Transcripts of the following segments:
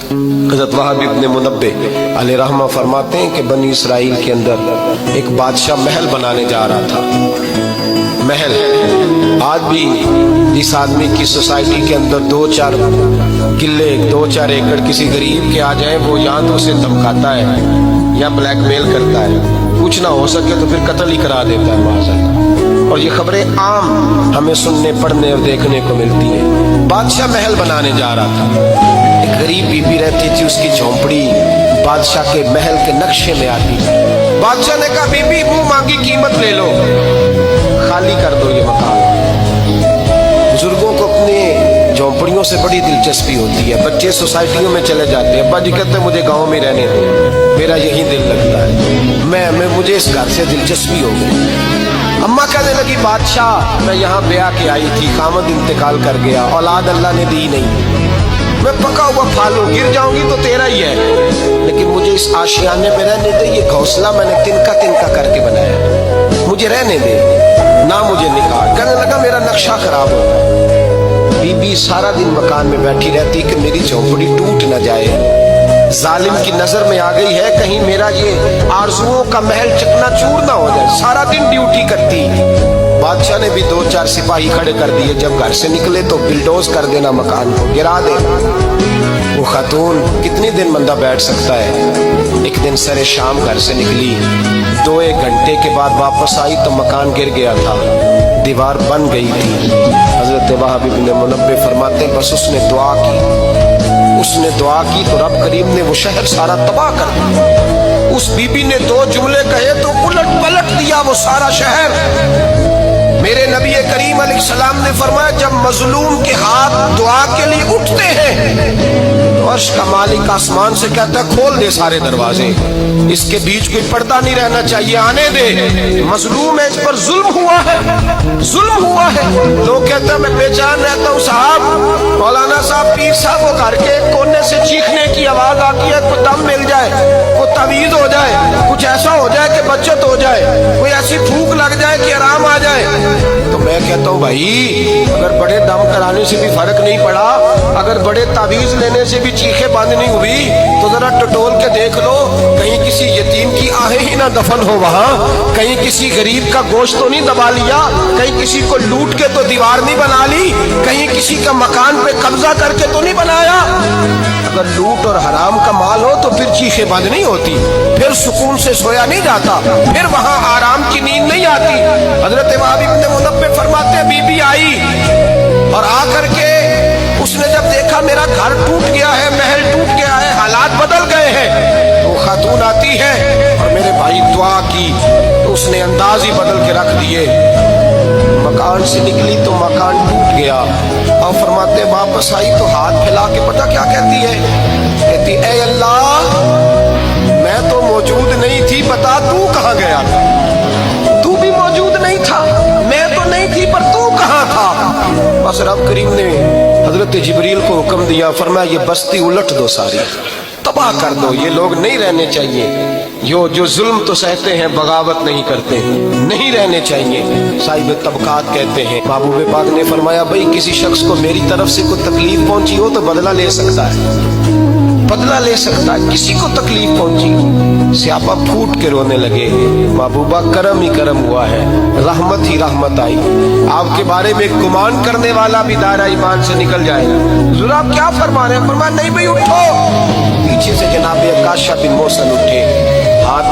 حضرت وہب ابن منبہ علیہ رحمہ فرماتے ہیں کہ بنی اسرائیل کے اندر ایک بادشاہ محل بنانے جا رہا تھا. محل آج بھی جس آدمی کی سوسائٹی کے اندر 2-4 کلے 2-4 ایکڑ کسی غریب کے آ جائیں وہ یا تو اسے دھمکاتا ہے یا بلیک میل کرتا ہے, کچھ نہ ہو سکے تو پھر قتل ہی کرا دیتا ہے معاذاللہ. اور یہ خبریں عام ہمیں سننے پڑھنے اور دیکھنے کو ملتی ہیں. بادشاہ محل بنانے جا رہا تھا. ایک غریب بی بی رہتی تھی, اس کی جھونپڑی بادشاہ کے محل کے نقشے میں آتی. بادشاہ نے کہا بی بی منہ مانگی قیمت لے لو, خالی کر دو یہ مکان. بزرگوں کو اپنے جھونپڑیوں سے بڑی دلچسپی ہوتی ہے. بچے سوسائٹیوں میں چلے جاتے ہیں, ابا جی کہتے ہیں مجھے گاؤں میں رہنے دیں, میرا یہی دل لگتا ہے, مجھے اس گھر سے دلچسپی ہو گئی. اماں کہنے لگی بادشاہ میں یہاں بیاہ کے آئی تھی, خامد انتقال کر گیا, اولاد اللہ نے دی نہیں, میں پکا ہوا پھالوں, گر جاؤں گی تو تیرا ہی ہے, لیکن مجھے اس آشیانے میں رہنے دے. یہ گھونسلہ میں نے تنکا کر کے بنایا, مجھے رہنے دے, نہ مجھے نکال. کہنے لگا میرا نقشہ خراب ہوتا ہے. بی بی سارا دن مکان میں بیٹھی رہتی کہ میری جھونپڑی ٹوٹ نہ جائے. ظالم کی نظر میں آ گئی ہے کہیں میرا یہ آرزوؤں کا محل چکنا چور نہ ہو جائے. سارا دن ڈیوٹی کرتی. بادشاہ نے بھی 2-4 سپاہی کھڑے کر دیے, جب گھر سے نکلے تو بلڈوز کر دینا, مکان کو گرا دینا. وہ خاتون کتنی دن بندہ بیٹھ سکتا ہے. ایک دن سر شام گھر سے نکلی, 2-1 گھنٹے کے بعد واپس آئی تو مکان گر گیا تھا, دیوار بن گئی تھی. حضرت وہب ابن منبہ فرماتے ہیں بس اس نے دعا کی تو رب کریم نے وہ شہر سارا تباہ کر دیا. اس بی بی نے 2 جملے کہے تو الٹ پلٹ دیا وہ سارا شہر. میرے نبی کریم علیہ السلام نے فرمایا جب مظلوم کے ہاتھ دعا کے لیے اٹھتے ہیں تو عرش کا مالک آسمان سے کہتا ہے کھول دے سارے دروازے, اس کے بیچ کوئی پردہ نہیں رہنا چاہیے, آنے دے. مظلوم ہے, اس پر ظلم ہوا ہے. لوگ کہتے ہیں میں بے چین رہتا ہوں صاحب, مولانا صاحب پیر صاحب وہ گھر کے کونے سے چیخنے کی آواز آتی ہے, کوئی دم مل جائے, کوئی تعویذ ہو جائے, کچھ ایسا ہو جائے کہ بچت ہو جائے, کوئی ایسی پھونک لگ جائے کہ آرام آ جائے. تو میں کہتا ہوں بھائی اگر بڑے دم کرانے سے بھی فرق نہیں پڑا, اگر بڑے تعویذ لینے سے بھی چیخیں بند نہیں ہوئی, تو ذرا ٹٹول کے دیکھ لو کہیں کسی یتیم کی آہیں ہی نہ دفن ہو وہاں, کہیں کسی غریب کا گوشت تو نہیں دبا لیا, کہیں کسی کو لوٹ کے تو دیوار نہیں بنا لی, کہیں کسی کا مکان پہ قبضہ کر کے تو نہیں بنایا. اگر لوٹ اور حرام کا مال ہو تو پھر چیخیں بند نہیں ہوتی, پھر سکون سے سویا نہیں جاتا, پھر وہاں آرام کی نیند نہیں آتی. حضرت وہب ابن منبہ فرماتے بی بی آئی اور آ کر کے اس نے جب دیکھا میرا گھر ٹوٹ گیا ہے, محل ٹوٹ گیا ہے, حالات بدل گئے ہیں, تو خاتون آتی ہے اور میرے بھائی دعا کی تو اس نے انداز ہی بدل کے رکھ دیے. مکان سے نکلی تو مکان ٹوٹ گیا, اور فرماتے واپس آئی تو ہاتھ پھیلا کے پتہ کیا کہتی ہے, کہتی اے اللہ میں تو موجود نہیں تھی, بتا تو کہاں گیا تھا. تو بھی موجود نہیں تھا, میں تو نہیں تھی, پر تو کہاں تھا. بس رب کریم نے حضرت جبریل کو حکم دیا, فرمایا یہ بستی الٹ دو, ساری تباہ کر دو, یہ لوگ نہیں رہنے چاہیے, جو ظلم تو سہتے ہیں بغاوت نہیں کرتے, نہیں رہنے چاہیے. صاحب طبقات کہتے ہیں محبوب پاک نے فرمایا بھائی کسی شخص کو میری طرف سے کوئی تکلیف پہنچی ہو تو بدلہ لے سکتا ہے, کسی کو تکلیف پہنچی, سیاپا پھوٹ کے رونے لگے, محبوبہ کرم ہی کرم ہوا ہے, رحمت ہی رحمت آئی. آپ کے بارے میں گمان کرنے والا بھی دائرہ ایمان سے نکل جائے گا. حضور آپ کیا فرما رہے ہیں؟ فرمایا نہیں بھائی اٹھو. پیچھے سے جناب عکاشہ بن محصن اٹھے, ہاتھ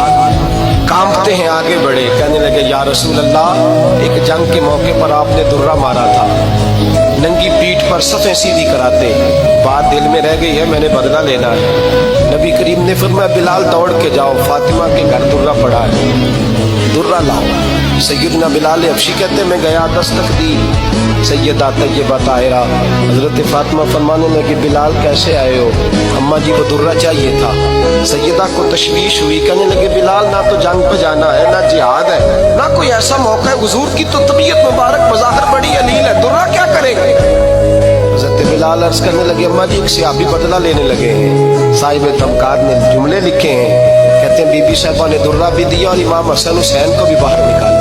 کانپتے ہیں, آگے بڑھے, کہنے لگے یا رسول اللہ ایک جنگ کے موقع پر آپ نے درہ مارا تھا, ننگی پیٹھ پر صفیں سیدھی کراتے, بات دل میں رہ گئی ہے, میں نے بدلہ لینا ہے. نبی کریم نے فرمایا بلال دوڑ کے جاؤ, فاطمہ کے گھر درہ پڑا ہے, درہ لاؤ. سیدنا بلال حبشی کہتے میں گیا, دستک دی سیدہ طیبہ طاہرہ. حضرت فاطمہ فرمانے لگی بلال کیسے آئے ہو؟ اماں جی وہ درہ چاہیے تھا. سیدہ کو تشویش ہوئی, کہنے لگے بلال نہ تو جنگ پہ جانا ہے, نہ جہاد ہے, نہ کوئی ایسا موقع ہے, حضور کی تو طبیعت مبارک بظاہر بڑی علیل ہے, درہ کیا کریں گے؟ حضرت بلال عرض کرنے لگے اماں جی ایک صحابی بدلہ لینے لگے ہیں, صاحب طبقات نے جملے لکھے ہیں, کہتے ہیں بی بی صاحبہ نے درہ بھی دیا اور امام حسن حسین کو بھی باہر نکالا.